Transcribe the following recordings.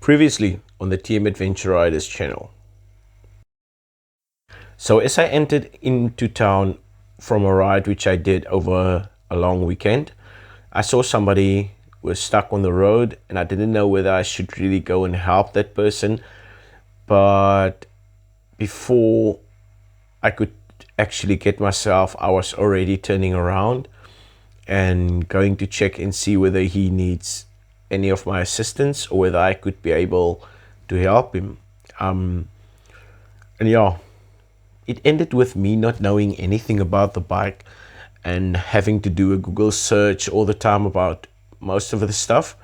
Previously on the TM Adventure Riders channel. So as I entered into town from a ride which I did over a long weekend, I saw somebody was stuck on the road and I didn't know whether I should really go and help that person. But before I could actually get myself, I was already turning around and going to check and see whether he needs any of my assistance or whether I could be able to help him. And yeah, it ended with me not knowing anything about the bike and having to do a Google search all the time about most of the stuff,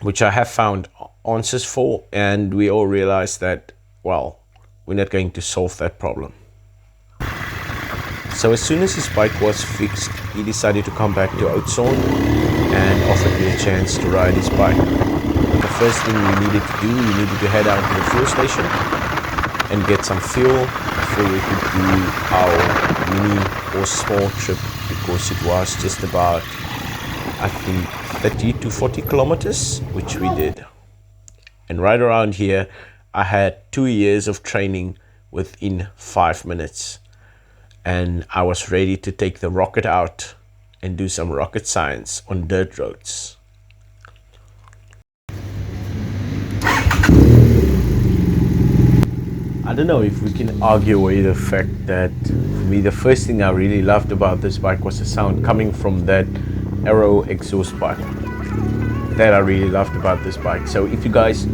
which I have found answers for, and we all realized that, well, we're not going to solve that problem. So as soon as his bike was fixed, he decided to come back to Oudtshoorn and offered me a chance to ride his bike. The first thing we needed to do, we needed to head out to the fuel station and get some fuel before we could do our mini or small trip, because it was just about, I think, 30 to 40 kilometers, which we did. And right around here, I had 2 years of training within 5 minutes. And I was ready to take the rocket out and do some rocket science on dirt roads. I don't know if we can argue away the fact that, for me, the first thing I really loved about this bike was the sound coming from that Aero exhaust pipe. That I really loved about this bike. So if you guys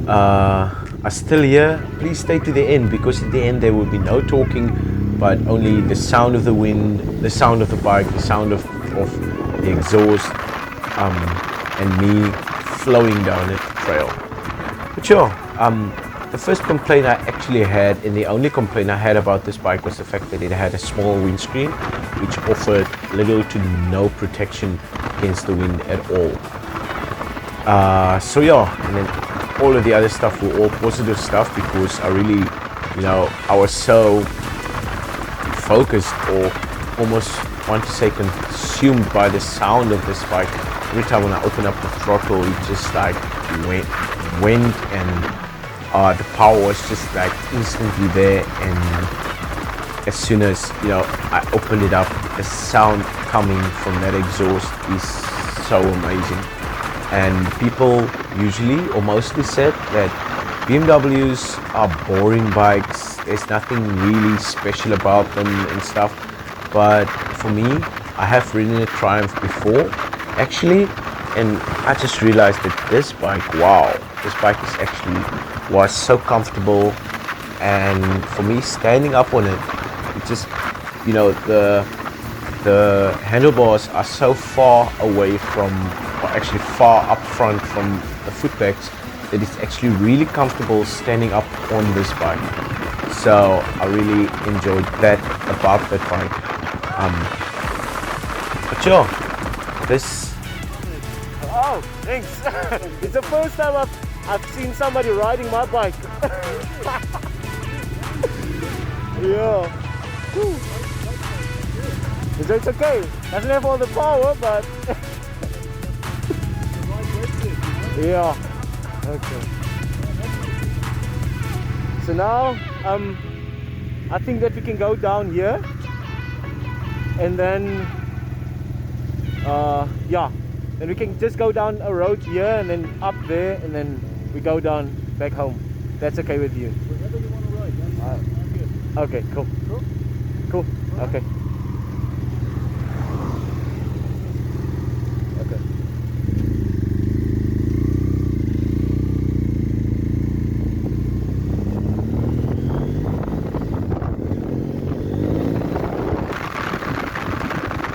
are still here, please stay to the end, because at the end there will be no talking, but only the sound of the wind, the sound of the bike, the sound of the exhaust, and me flowing down the trail. But sure, the first complaint I actually had, and the only complaint I had about this bike, was the fact that it had a small windscreen, which offered little to no protection against the wind at all. So yeah, and then all of the other stuff were all positive stuff, because I really, I was so focused, or almost want to say consumed, by the sound of this bike. Every time when I open up the throttle, it just like went and the power was just like instantly there. And as soon as I opened it up, the sound coming from that exhaust is so amazing. And people usually or mostly said that BMWs are boring bikes, there's nothing really special about them and stuff. But for me, I have ridden a Triumph before actually, and I just realized that this bike, wow, this bike was so comfortable. And for me, standing up on it, it just, the handlebars are so far away from, or actually far up front from the footpegs, that it's actually really comfortable standing up on this bike. So I really enjoyed that about that bike. But sure, this. Oh, thanks. It's the first time I've seen somebody riding my bike. Yeah. Whew. It's okay. Doesn't have all the power, but yeah. Okay. So now, I think that we can go down here, and then, yeah, then we can just go down a road here, and then up there, and then we go down back home. That's okay with you? Wherever you want to ride, yeah? Okay, cool. Cool. Okay. Okay.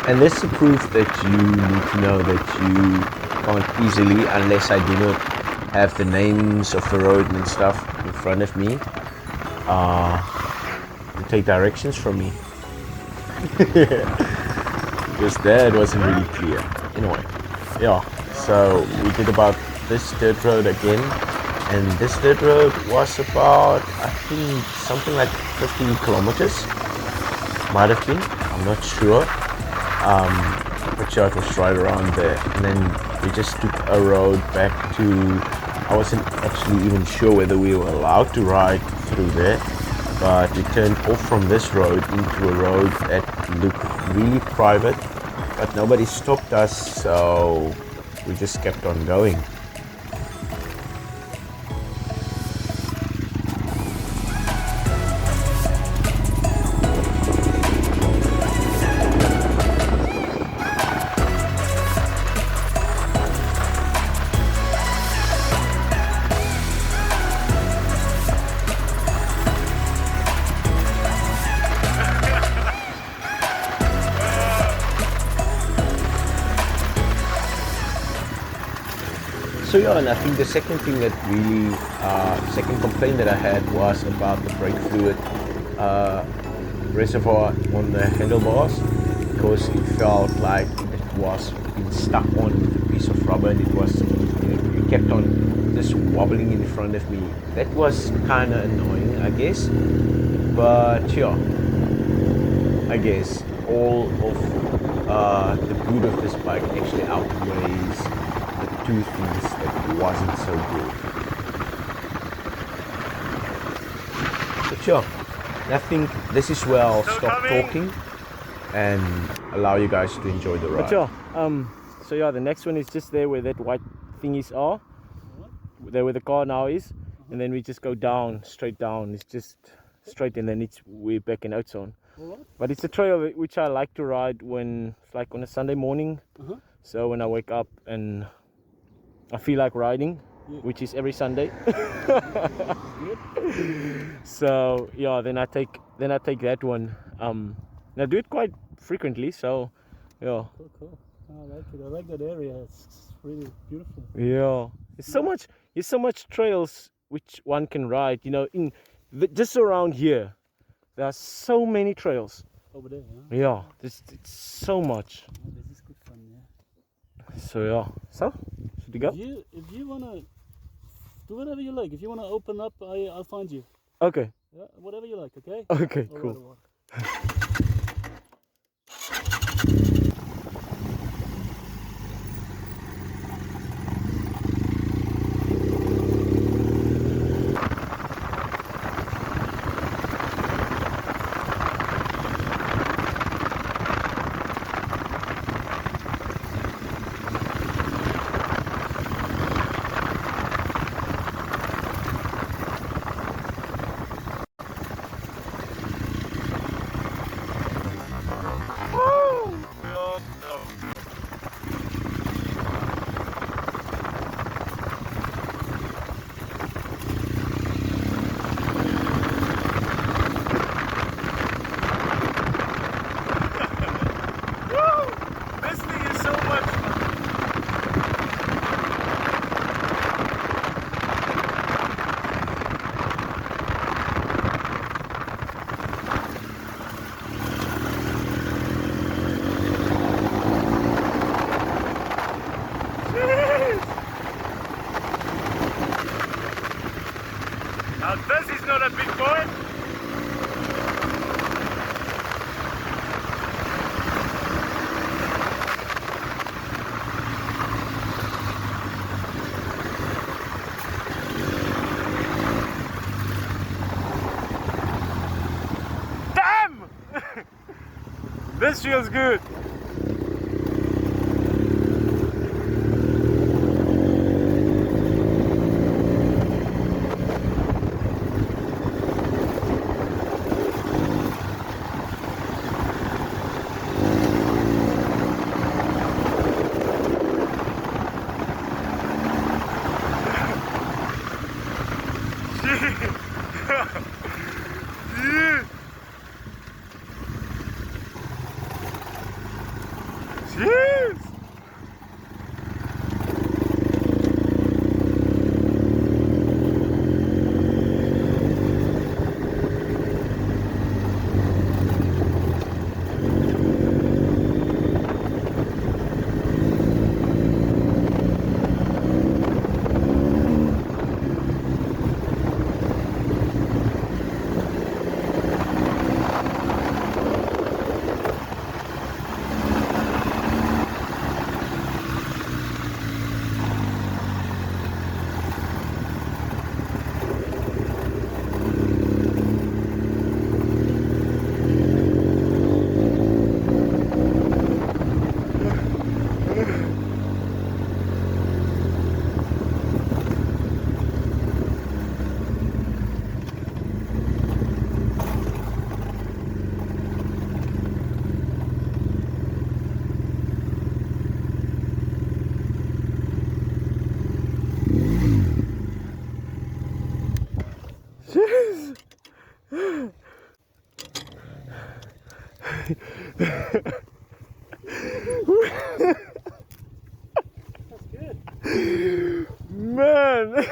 And this is proof that you need to know that you can't easily, unless I do not have the names of the road and stuff in front of me, take directions from me. Because that wasn't really clear. Anyway, yeah, so we did about this dirt road again, and this dirt road was about, I think, something like 15 kilometers. Might have been, I'm not sure. But yeah, it was right around there. And then we just took a road back to I wasn't actually even sure whether we were allowed to ride through there, but we turned off from this road into a road that looked really private, but nobody stopped us, so we just kept on going. So yeah, and I think the second thing that really, second complaint that I had was about the brake fluid reservoir on the handlebars, because it felt like it was being stuck on with a piece of rubber, and it was, it kept on just wobbling in front of me. That was kind of annoying, I guess. But yeah, I guess all of the good of this bike actually outweighs two things that wasn't so good. But sure, I think this is where I'll stop talking and allow you guys to enjoy the ride. But yeah, so yeah, the next one is just there where that white thingies are. There where the car now is, and then we just go down, straight down. It's just straight, and then we're back in Oudtshoorn. But it's a trail which I like to ride when it's like on a Sunday morning. So when I wake up and I feel like riding, which is every Sunday. So yeah, then I take that one. And I do it quite frequently. So yeah. Cool. I like it. I like that area. It's really beautiful. Yeah, there's so much trails which one can ride. You know, just around here, there are so many trails. Over there, Yeah, it's so much. Oh, this is good fun, yeah. So yeah, so should we go? If you wanna do whatever you like. If you wanna open up, I'll find you. Okay. Yeah, whatever you like. Okay. Okay, All cool. right, all right. Now this is not a big boy. Damn! This feels good. Jeez! man.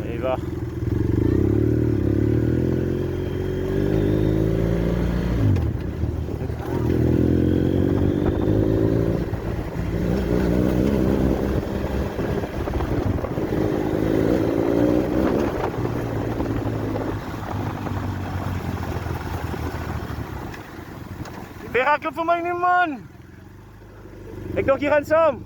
Eyvah. Perakel vir my nie man. Ek dink jy gaan saam.